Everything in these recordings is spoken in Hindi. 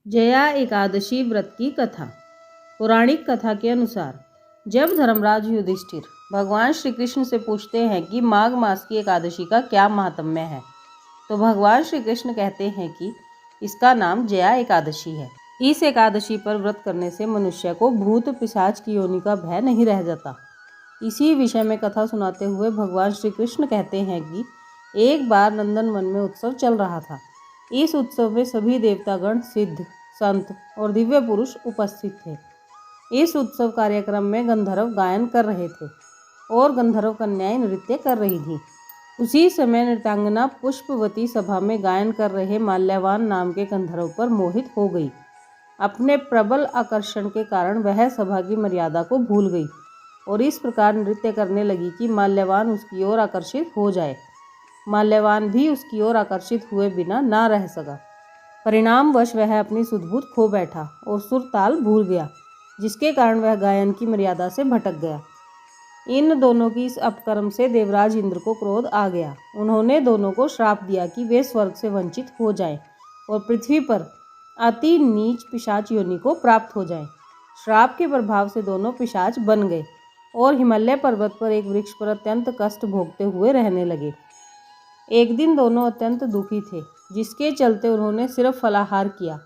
जया एकादशी व्रत की कथा। पौराणिक कथा के अनुसार जब धर्मराज युधिष्ठिर भगवान श्री कृष्ण से पूछते हैं कि माघ मास की एकादशी का क्या महात्म्य है, तो भगवान श्री कृष्ण कहते हैं कि इसका नाम जया एकादशी है। इस एकादशी पर व्रत करने से मनुष्य को भूत पिशाच की योनि का भय नहीं रह जाता। इसी विषय में कथा सुनाते हुए भगवान श्री कृष्ण कहते हैं कि एक बार नंदन वन में उत्सव चल रहा था। इस उत्सव में सभी देवतागण, सिद्ध, संत और दिव्य पुरुष उपस्थित थे। इस उत्सव कार्यक्रम में गंधर्व गायन कर रहे थे और गंधर्व कन्याएं नृत्य कर रही थीं। उसी समय नृत्यांगना पुष्पवती सभा में गायन कर रहे माल्यवान नाम के गंधर्व पर मोहित हो गई। अपने प्रबल आकर्षण के कारण वह सभा की मर्यादा को भूल गई और इस प्रकार नृत्य करने लगी कि माल्यवान उसकी ओर आकर्षित हो जाए। माल्यवान भी उसकी ओर आकर्षित हुए बिना ना रह सका। परिणामवश वह अपनी सुध-बुध खो बैठा और सुर ताल भूल गया, जिसके कारण वह गायन की मर्यादा से भटक गया। इन दोनों की इस अपकर्म से देवराज इंद्र को क्रोध आ गया। उन्होंने दोनों को श्राप दिया कि वे स्वर्ग से वंचित हो जाएं और पृथ्वी पर अति नीच पिशाच योनि को प्राप्त हो जाएं। श्राप के प्रभाव से दोनों पिशाच बन गए और हिमालय पर्वत पर एक वृक्ष पर अत्यंत कष्ट भोगते हुए रहने लगे। एक दिन दोनों अत्यंत दुखी थे, जिसके चलते उन्होंने सिर्फ फलाहार किया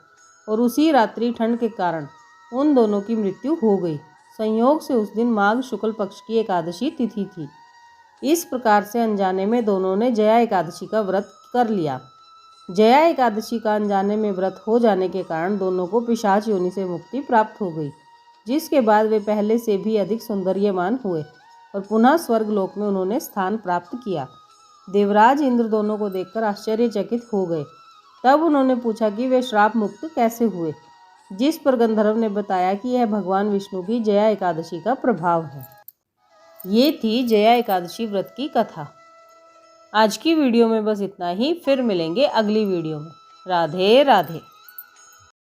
और उसी रात्रि ठंड के कारण उन दोनों की मृत्यु हो गई। संयोग से उस दिन माघ शुक्ल पक्ष की एकादशी तिथि थी। इस प्रकार से अनजाने में दोनों ने जया एकादशी का व्रत कर लिया। जया एकादशी का अनजाने में व्रत हो जाने के कारण दोनों को पिशाच योनि से मुक्ति प्राप्त हो गई, जिसके बाद वे पहले से भी अधिक सौंदर्यवान हुए और पुनः स्वर्ग लोक में उन्होंने स्थान प्राप्त किया। देवराज इंद्र दोनों को देखकर आश्चर्यचकित हो गए। तब उन्होंने पूछा कि वे श्राप मुक्त कैसे हुए, जिस पर गंधर्व ने बताया कि यह भगवान विष्णु की जया एकादशी का प्रभाव है। ये थी जया एकादशी व्रत की कथा। आज की वीडियो में बस इतना ही। फिर मिलेंगे अगली वीडियो में। राधे राधे।